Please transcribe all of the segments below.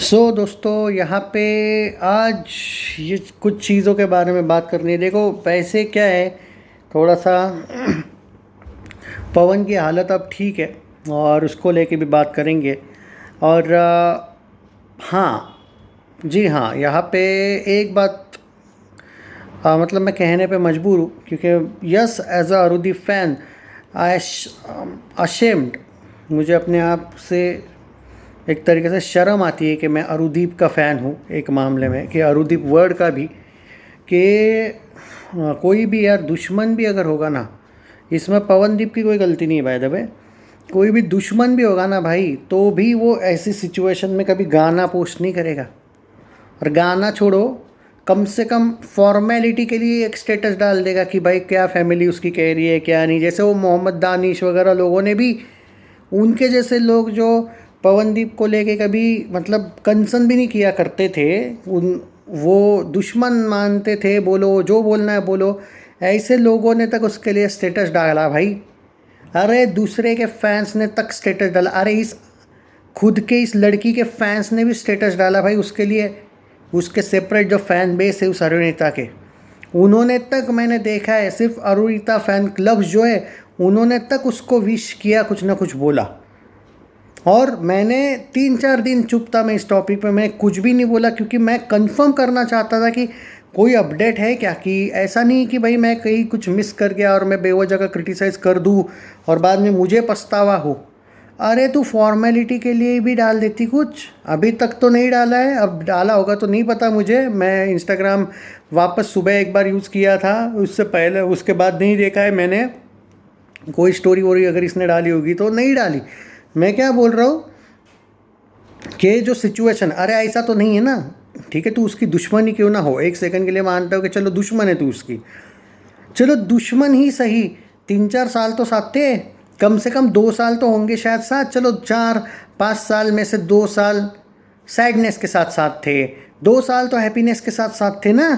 दोस्तों यहाँ पे आज ये कुछ चीज़ों के बारे में बात करनी है। देखो पैसे क्या है, थोड़ा सा पवन की हालत अब ठीक है और उसको लेके भी बात करेंगे। और हाँ, जी हाँ, यहाँ पे एक बात मतलब मैं कहने पे मजबूर हूँ क्योंकि yes, as a Arudeep fan I ashamed, मुझे अपने आप से एक तरीके से शर्म आती है कि मैं अरुदीप का फ़ैन हूँ एक मामले में, कि अरुदीप वर्ड का भी, कि कोई भी यार दुश्मन भी अगर होगा ना, इसमें पवनदीप की कोई गलती नहीं है बाय द वे, कोई भी दुश्मन भी होगा ना भाई, तो भी वो ऐसी सिचुएशन में कभी गाना पोस्ट नहीं करेगा। और गाना छोड़ो, कम से कम फॉर्मेलिटी के लिए एक स्टेटस डाल देगा कि भाई क्या फैमिली उसकी कह रही है क्या नहीं। जैसे वो मोहम्मद दानिश वगैरह लोगों ने भी, उनके जैसे लोग जो पवनदीप को लेके कभी मतलब कंसर्न भी नहीं किया करते थे, उन वो दुश्मन मानते थे, बोलो जो बोलना है बोलो, ऐसे लोगों ने तक उसके लिए स्टेटस डाला भाई। अरे दूसरे के फैंस ने तक स्टेटस डाला, अरे इस खुद के इस लड़की के फैंस ने भी स्टेटस डाला भाई उसके लिए। उसके सेपरेट जो फ़ैन बेस है उस अरुणिता के, उन्होंने तक, मैंने देखा है सिर्फ अरुणिता फ़ैन क्लब जो है, उन्होंने तक उसको विश किया, कुछ ना कुछ बोला। और मैंने 3-4 दिन चुप था मैं इस टॉपिक पे, मैं कुछ भी नहीं बोला क्योंकि मैं कंफर्म करना चाहता था कि कोई अपडेट है क्या, कि ऐसा नहीं कि भाई मैं कहीं कुछ मिस कर गया और मैं बेवजह का क्रिटिसाइज़ कर दूँ और बाद में मुझे पछतावा हो। अरे तू फॉर्मेलिटी के लिए भी डाल देती कुछ, अभी तक तो नहीं डाला है, अब डाला होगा तो नहीं पता मुझे। मैं इंस्टाग्राम वापस सुबह एक बार यूज़ किया था, उससे पहले उसके बाद नहीं देखा है मैंने कोई स्टोरी वोरी अगर इसने डाली होगी तो नहीं डाली। मैं क्या बोल रहा हूँ कि जो सिचुएशन, अरे ऐसा तो नहीं है ना, ठीक है तू उसकी दुश्मन ही क्यों ना हो, एक सेकंड के लिए मानता हूँ कि चलो दुश्मन है तू उसकी, चलो दुश्मन ही सही, 3-4 साल तो साथ थे, कम से कम 2 साल तो होंगे शायद साथ, चलो 4-5 साल में से 2 साल सैडनेस के साथ साथ थे, 2 साल तो हैप्पीनेस के साथ साथ थे ना।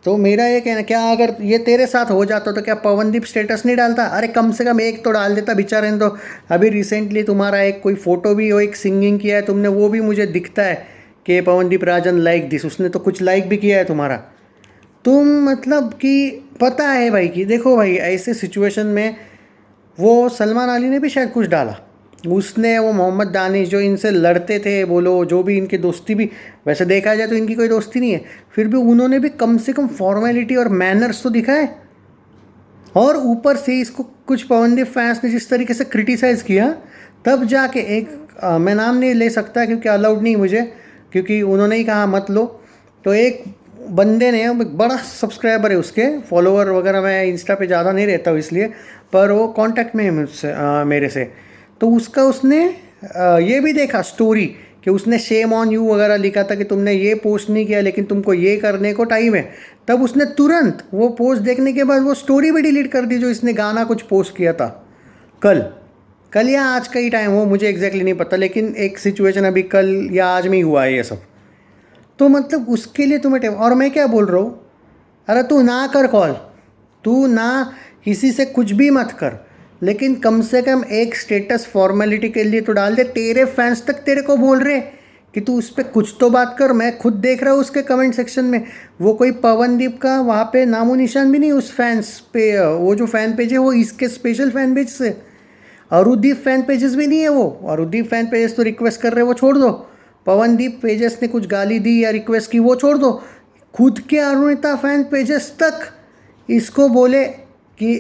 तो मेरा ये कहना, क्या अगर ये तेरे साथ हो जाता तो क्या पवनदीप स्टेटस नहीं डालता? अरे कम से कम एक तो डाल देता बेचारे ने। तो अभी रिसेंटली तुम्हारा एक कोई फ़ोटो भी हो, एक सिंगिंग किया है तुमने, वो भी मुझे दिखता है कि पवनदीप राजन लाइक दिस, उसने तो कुछ लाइक भी किया है तुम्हारा। तुम मतलब कि पता है भाई कि देखो भाई ऐसे सिचुएशन में वो सलमान अली ने भी शायद कुछ डाला, उसने वो मोहम्मद दानिश जो इनसे लड़ते थे, बोलो जो भी इनकी दोस्ती भी, वैसे देखा जाए तो इनकी कोई दोस्ती नहीं है, फिर भी उन्होंने भी कम से कम फॉर्मेलिटी और मैनर्स तो दिखाए। और ऊपर से इसको कुछ पवनदीप फैंस ने जिस तरीके से क्रिटिसाइज़ किया, तब जाके एक मैं नाम नहीं ले सकता क्योंकि अलाउड नहीं मुझे, क्योंकि उन्होंने ही कहा मत लो, तो एक बंदे ने, बड़ा सब्सक्राइबर है उसके, फॉलोअर वगैरह मैं इंस्टा पे ज़्यादा नहीं रहता हूँ इसलिए, पर वो कांटेक्ट में है मुझसे, मेरे से, तो उसका उसने ये भी देखा स्टोरी कि उसने शेम ऑन यू वगैरह लिखा था कि तुमने ये पोस्ट नहीं किया लेकिन तुमको ये करने को टाइम है, तब उसने तुरंत वो पोस्ट देखने के बाद वो स्टोरी भी डिलीट कर दी जो इसने गाना कुछ पोस्ट किया था कल कल या आज का ही टाइम हो, मुझे एग्जैक्टली नहीं पता, लेकिन एक सिचुएशन अभी कल या आज में ही हुआ है ये सब। तो मतलब उसके लिए तुम्हें टाइम, और मैं क्या बोल रहा हूँ, अरे तू ना कर कॉल, तू ना किसी से कुछ भी मत कर, लेकिन कम से कम एक स्टेटस फॉर्मेलिटी के लिए तो डाल दे। तेरे फैंस तक तेरे को बोल रहे कि तू उस पर कुछ तो बात कर, मैं खुद देख रहा हूँ उसके कमेंट सेक्शन में, वो कोई पवनदीप का वहाँ पे नामो निशान भी नहीं उस फैंस पे, वो जो फ़ैन पेज है वो इसके स्पेशल फ़ैन पेज से, अरुदीप फ़ैन पेजेस भी नहीं है वो, अरुदीप फ़ैन पेजेस तो रिक्वेस्ट कर रहे वो छोड़ दो, पवनदीप पेजेस ने कुछ गाली दी या रिक्वेस्ट की वो छोड़ दो, खुद के अरुणिता फ़ैन पेजेस तक इसको बोले कि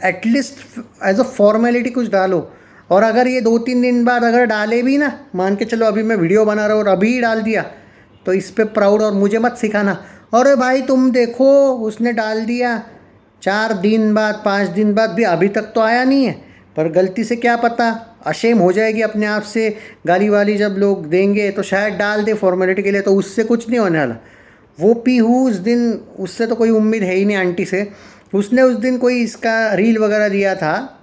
एटलीस्ट एज अ फॉर्मेलिटी कुछ डालो। और अगर ये 2-3 दिन बाद अगर डाले भी ना, मान के चलो अभी मैं वीडियो बना रहा हूँ और अभी ही डाल दिया, तो इस पे प्राउड और मुझे मत सिखाना, अरे भाई तुम देखो उसने डाल दिया 4 दिन बाद 5 दिन बाद भी अभी तक तो आया नहीं है, पर गलती से क्या पता अशेम हो जाएगी अपने आप से, गाली वाली जब लोग देंगे तो शायद डाल दे फॉर्मेलिटी के लिए, तो उससे कुछ नहीं होने वाला। वो पीहू उस दिन, उससे तो कोई उम्मीद है ही नहीं आंटी से, उसने उस दिन कोई इसका रील वगैरह दिया था,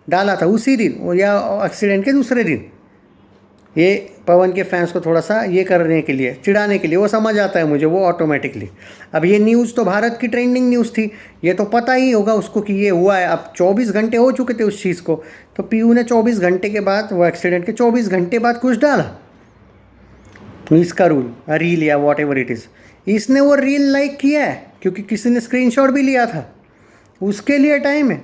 डाला था उसी दिन या एक्सीडेंट के दूसरे दिन, ये पवन के फैंस को थोड़ा सा ये करने के लिए, चिढ़ाने के लिए, वो समझ आता है मुझे वो ऑटोमेटिकली। अब ये न्यूज़ तो भारत की ट्रेंडिंग न्यूज़ थी, ये तो पता ही होगा उसको कि ये हुआ है, अब 24 घंटे हो चुके थे उस चीज़ को, तो पीयू ने 24 घंटे के बाद, वो एक्सीडेंट के 24 घंटे बाद कुछ डाला, इसका रील या वॉट एवर इट इज़, इसने वो रील लाइक किया है क्योंकि किसी ने स्क्रीनशॉट भी लिया था, उसके लिए टाइम है।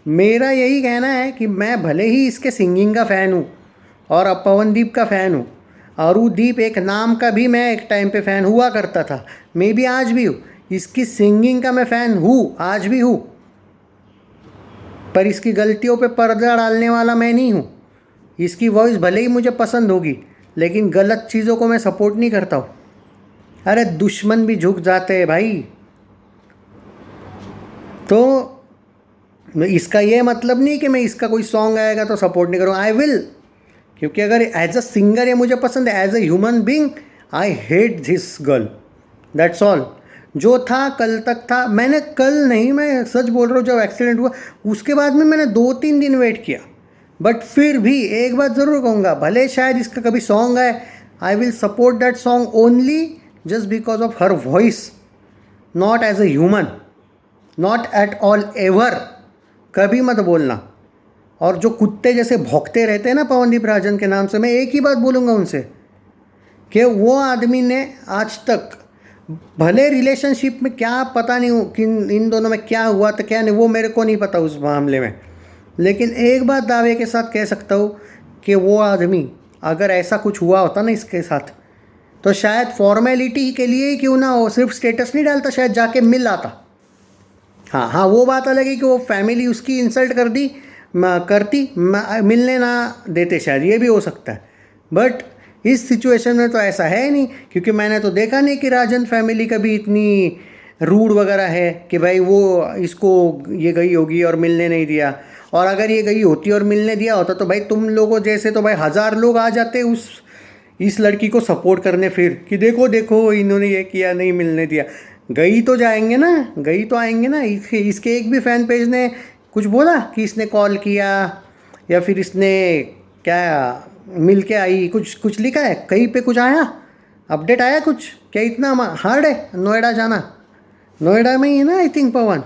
मेरा यही कहना है कि मैं भले ही इसके सिंगिंग का फ़ैन हूँ और अब पवनदीप का फ़ैन हूँ, अरुदीप एक नाम का भी मैं एक टाइम पे फ़ैन हुआ करता था, मैं भी आज भी हूँ। इसकी सिंगिंग का मैं फ़ैन हूँ, आज भी हूँ, पर इसकी गलतियों पे पर्दा डालने वाला मैं नहीं हूँ। इसकी वॉइस भले ही मुझे पसंद होगी, लेकिन गलत चीज़ों को मैं सपोर्ट नहीं करता हूँ। अरे दुश्मन भी झुक जाते हैं भाई। तो इसका ये मतलब नहीं कि मैं इसका कोई सॉन्ग आएगा तो सपोर्ट नहीं करूँगा, आई विल, क्योंकि अगर एज अ सिंगर ये मुझे पसंद है, as a human being I hate this girl, that's all. जो था कल तक था, मैंने कल नहीं, मैं सच बोल रहा हूँ, जब एक्सीडेंट हुआ उसके बाद में मैंने 2-3 दिन वेट किया, बट फिर भी एक बात ज़रूर कहूँगा, भले शायद इसका कभी सॉन्ग आए, I will support that song only just because of her voice, not as a human, not at all ever. कभी मत बोलना। और जो कुत्ते जैसे भौंकते रहते हैं ना पवनदीप राजन के नाम से, मैं एक ही बात बोलूँगा उनसे कि वो आदमी ने आज तक, भले रिलेशनशिप में क्या पता नहीं कि इन दोनों में क्या हुआ था क्या नहीं, वो मेरे को नहीं पता उस मामले में, लेकिन एक बात दावे के साथ कह सकता हूँ कि वो आदमी अगर ऐसा कुछ हुआ होता ना इसके साथ, तो शायद फॉर्मेलिटी के लिए ही क्यों ना हो, सिर्फ स्टेटस नहीं डालता, शायद जाके मिल आता। हाँ हाँ, वो बात अलग है कि वो फैमिली उसकी इंसल्ट कर दी करती, मिलने ना देते, शायद ये भी हो सकता है। बट इस सिचुएशन में तो ऐसा है नहीं, क्योंकि मैंने तो देखा नहीं कि राजन फैमिली कभी इतनी रूड वगैरह है कि भाई वो इसको ये गई होगी और मिलने नहीं दिया, और अगर ये गई होती और मिलने दिया होता तो भाई तुम लोगों जैसे तो भाई 1000 लोग आ जाते इस लड़की को सपोर्ट करने, फिर कि देखो देखो इन्होंने ये किया, नहीं मिलने दिया। गई तो जाएंगे ना, गई तो आएंगे ना। इसके एक भी फ़ैन पेज ने कुछ बोला कि इसने कॉल किया या फिर इसने क्या मिल के आई, कुछ लिखा है कहीं पे, कुछ आया अपडेट आया कुछ? क्या इतना हार्ड है नोएडा जाना? नोएडा में ही है ना आई थिंक पवन।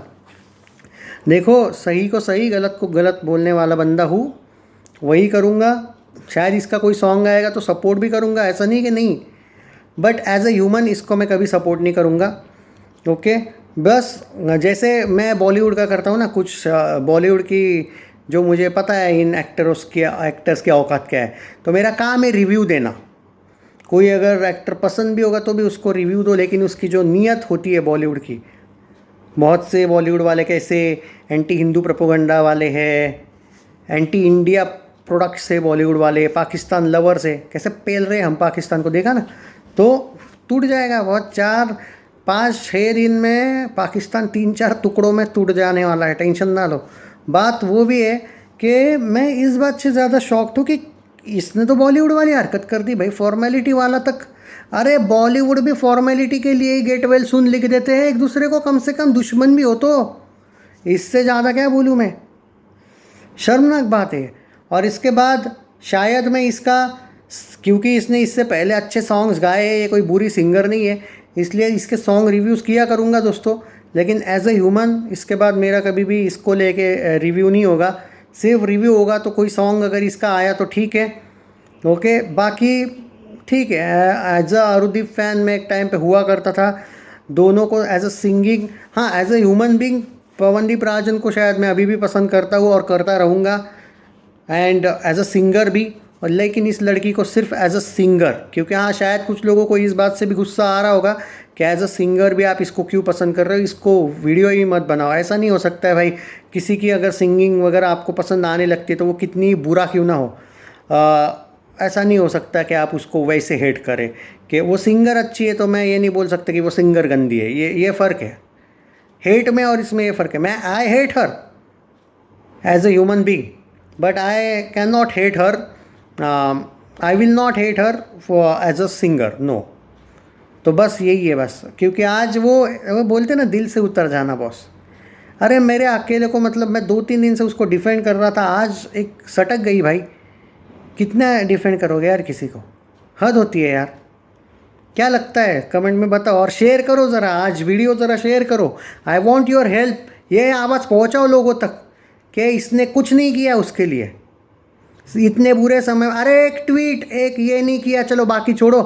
देखो, सही को सही, गलत को गलत बोलने वाला बंदा हूँ, वही करूँगा। शायद इसका कोई सॉन्ग आएगा तो सपोर्ट भी करूँगा, ऐसा नहीं कि नहीं, बट एज अ ह्यूमन इसको मैं कभी सपोर्ट नहीं करूँगा। ओके, बस जैसे मैं बॉलीवुड का करता हूँ ना, कुछ बॉलीवुड की जो मुझे पता है इन एक्टर्स की औकात क्या है, तो मेरा काम है रिव्यू देना। कोई अगर एक्टर पसंद भी होगा तो भी उसको रिव्यू दो, लेकिन उसकी जो नीयत होती है बॉलीवुड की, बहुत से बॉलीवुड वाले कैसे एंटी हिंदू प्रोपेगेंडा वाले हैं, एंटी इंडिया प्रोडक्ट्स है बॉलीवुड वाले, पाकिस्तान लवर्स है, कैसे पेल रहे हम पाकिस्तान को, देखा ना? तो टूट जाएगा बहुत, 4-5-6 दिन में पाकिस्तान 3-4 टुकड़ों में टूट जाने वाला है, टेंशन ना लो। बात वो भी है कि मैं इस बात से ज़्यादा शॉक्ड हूँ कि इसने तो बॉलीवुड वाली हरकत कर दी भाई, फॉर्मेलिटी वाला तक। अरे बॉलीवुड भी फॉर्मेलिटी के लिए ही गेट वेल सुन लिख देते हैं एक दूसरे को, कम से कम दुश्मन भी हो तो। इससे ज़्यादा क्या बोलूँ मैं, शर्मनाक बात है। और इसके बाद शायद मैं इसका, क्योंकि इसने इससे पहले अच्छे सॉन्ग्स गाए हैं, ये कोई बुरी सिंगर नहीं है, इसलिए इसके सॉन्ग रिव्यूज़ किया करूँगा दोस्तों, लेकिन एज ए ह्यूमन इसके बाद मेरा कभी भी इसको लेके रिव्यू नहीं होगा। सिर्फ रिव्यू होगा तो कोई सॉन्ग अगर इसका आया तो ठीक है, ओके, बाकी ठीक है। एज अ अरुदीप फ़ैन मैं एक टाइम पे हुआ करता था, दोनों को एज अ सिंगिंग, हाँ as a human being Pawandeep Rajan को शायद मैं अभी भी पसंद करता हूँ और करता रहूँगा, एंड एज अ सिंगर भी। और लेकिन इस लड़की को सिर्फ एज अ सिंगर, क्योंकि हाँ शायद कुछ लोगों को इस बात से भी गुस्सा आ रहा होगा कि एज अ सिंगर भी आप इसको क्यों पसंद कर रहे हो, इसको वीडियो ही मत बनाओ। ऐसा नहीं हो सकता है भाई, किसी की अगर सिंगिंग वगैरह आपको पसंद आने लगती है तो वो कितनी बुरा क्यों ना हो, ऐसा नहीं हो सकता कि आप उसको वैसे हेट करें कि वो सिंगर अच्छी है तो मैं ये नहीं बोल सकता कि वो सिंगर गंदी है। ये फ़र्क है हेट में और इसमें, ये फ़र्क है। मैं I hate her as a human being, but I can not hate her, I will not hate her for as a singer, no. तो बस यही है बस, क्योंकि आज वो बोलते ना दिल से उतर जाना बॉस। अरे मेरे अकेले को, मतलब मैं 2-3 दिन से उसको डिफेंड कर रहा था, आज एक सटक गई भाई। कितना डिफेंड करोगे यार किसी को, हद होती है यार। क्या लगता है कमेंट में बताओ, और शेयर करो ज़रा, आज वीडियो ज़रा शेयर करो। आई वॉन्ट योर हेल्प, ये आवाज़ पहुँचाओ लोगों तक कि इसने कुछ नहीं किया उसके लिए इतने बुरे समय। अरे एक ट्वीट, एक ये नहीं किया, चलो बाकी छोड़ो,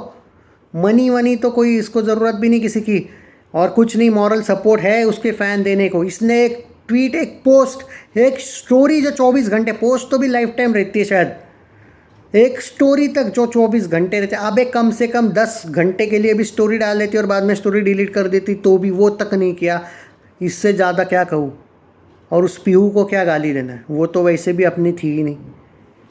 मनी वनी तो कोई इसको ज़रूरत भी नहीं किसी की, और कुछ नहीं, मॉरल सपोर्ट है उसके फ़ैन देने को। इसने एक ट्वीट, एक पोस्ट, एक स्टोरी जो 24 घंटे, पोस्ट तो भी लाइफ टाइम रहती है शायद, एक स्टोरी तक जो 24 घंटे रहते, अबे कम से कम 10 घंटे के लिए भी स्टोरी डाल देती और बाद में स्टोरी डिलीट कर देती, तो भी वो तक नहीं किया। इससे ज़्यादा क्या कहूँ। और उस पीहू को क्या गाली देना है, वो तो वैसे भी अपनी थी ही नहीं।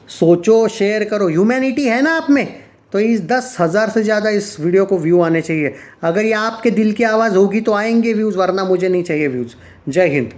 सोचो, शेयर करो, ह्यूमैनिटी है ना आप में, तो इस 10,000 से ज़्यादा इस वीडियो को व्यू आने चाहिए। अगर ये आपके दिल की आवाज़ होगी तो आएंगे व्यूज़, वरना मुझे नहीं चाहिए व्यूज़। जय हिंद।